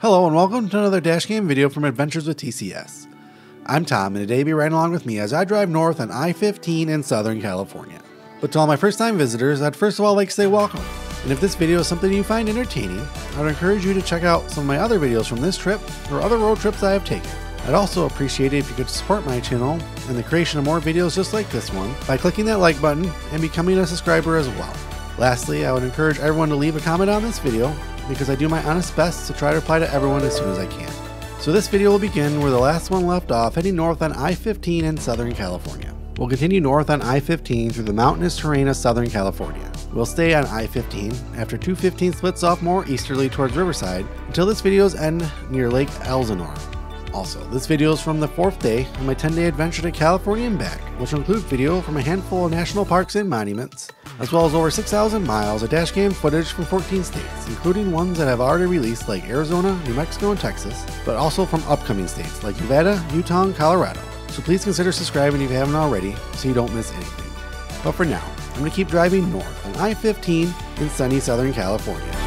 Hello and welcome to another dashcam video from Adventures with TCS. I'm Tom and today you'll be riding along with me as I drive north on I-15 in Southern California. But to all my first time visitors, I'd first of all like to say welcome. And if this video is something you find entertaining, I would encourage you to check out some of my other videos from this trip or other road trips I have taken. I'd also appreciate it if you could support my channel and the creation of more videos just like this one by clicking that like button and becoming a subscriber as well. Lastly, I would encourage everyone to leave a comment on this video because I do my honest best to try to reply to everyone as soon as I can. So this video will begin where the last one left off, heading north on I-15 in Southern California. We'll continue north on I-15 through the mountainous terrain of Southern California. We'll stay on I-15 after 215 splits off more easterly towards Riverside until this video's end near Lake Elsinore. Also, this video is from the 4th day of my 10-day adventure to California and back, which will include video from a handful of national parks and monuments, as well as over 6,000 miles of dashcam footage from 14 states, including ones that have already released like Arizona, New Mexico, and Texas, but also from upcoming states like Nevada, Utah, and Colorado. So please consider subscribing if you haven't already so you don't miss anything. But for now, I'm going to keep driving north on I-15 in sunny Southern California.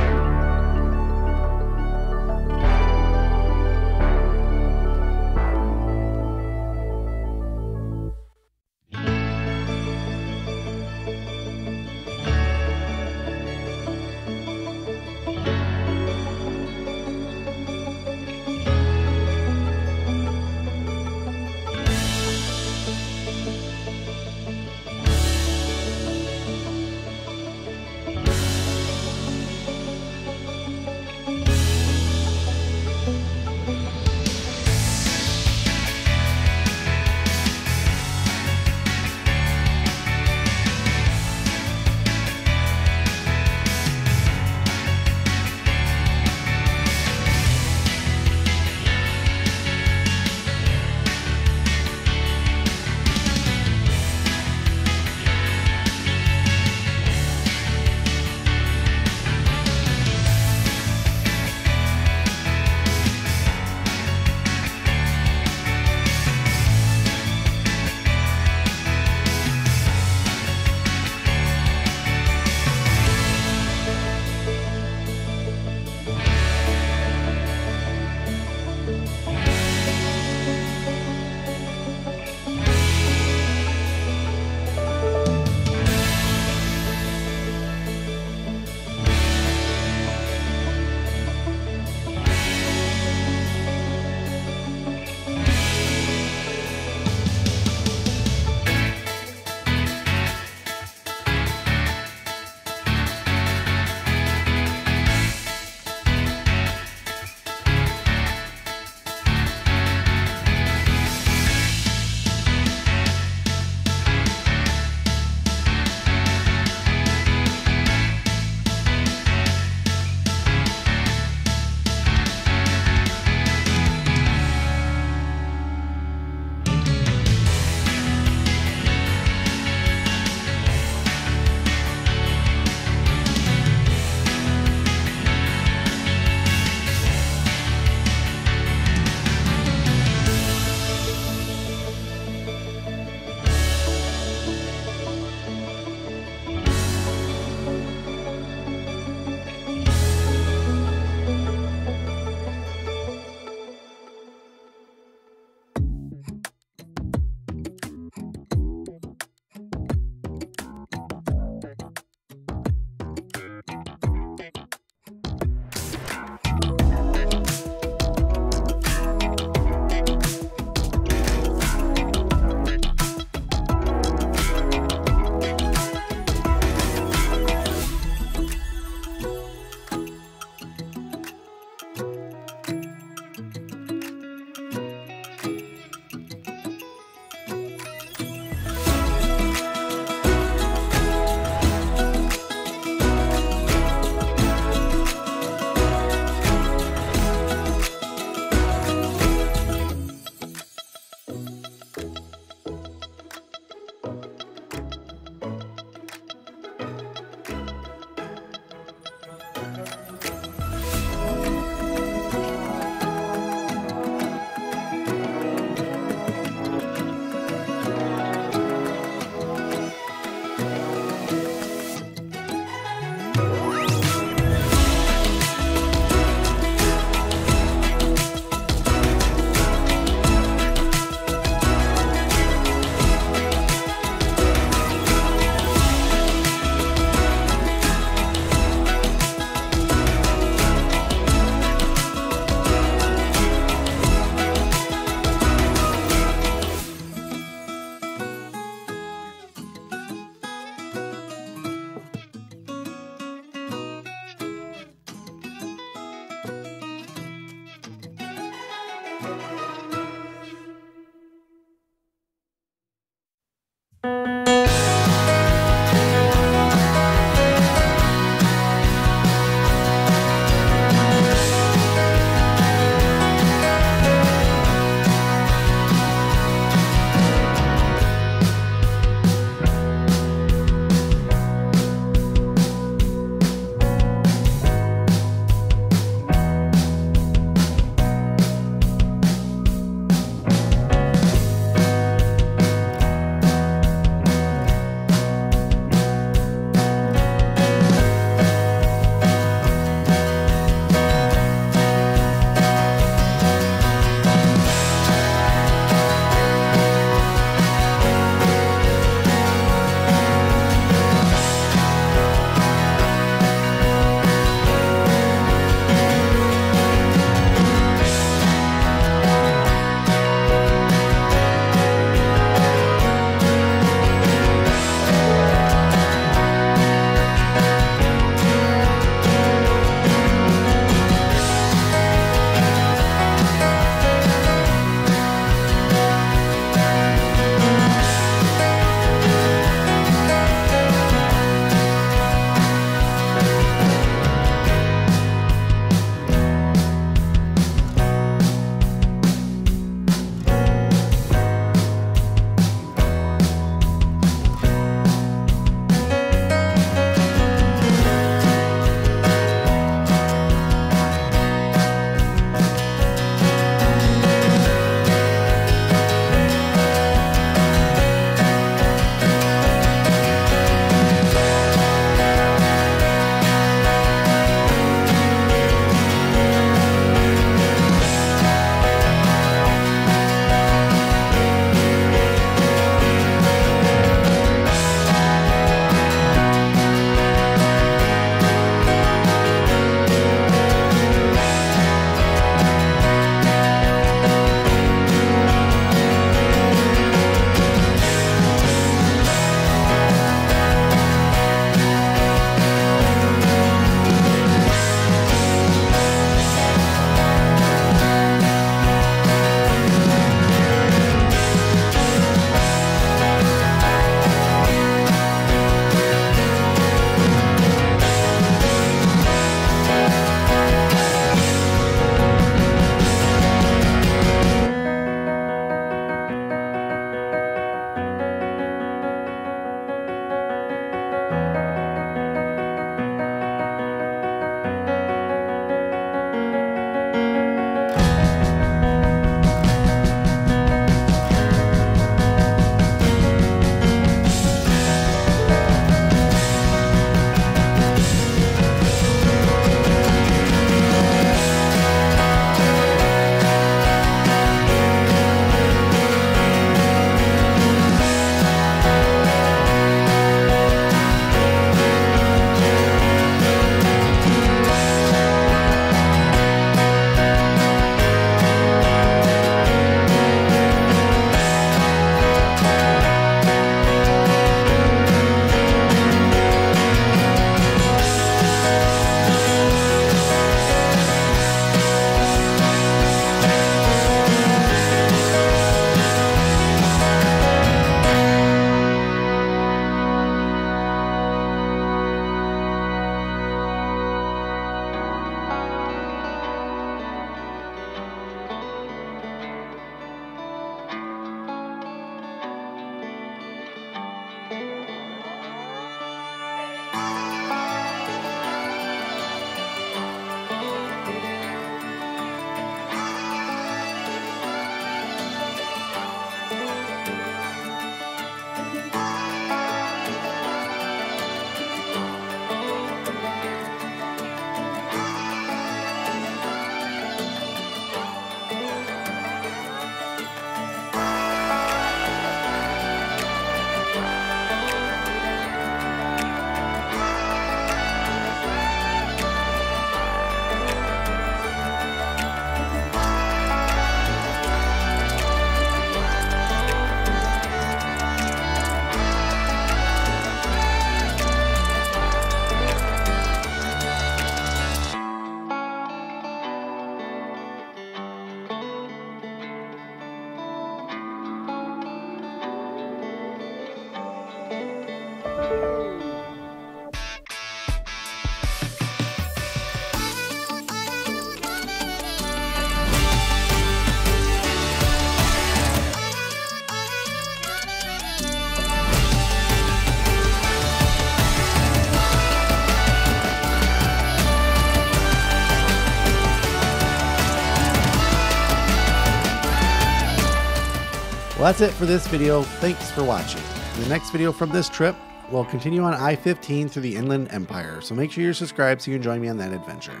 Well, that's it for this video. Thanks for watching. In the next video from this trip, we'll continue on I-15 through the Inland Empire, so make sure you're subscribed so you can join me on that adventure.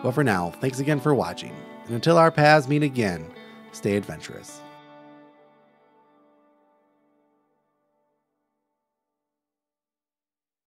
But for now, thanks again for watching, and until our paths meet again, stay adventurous.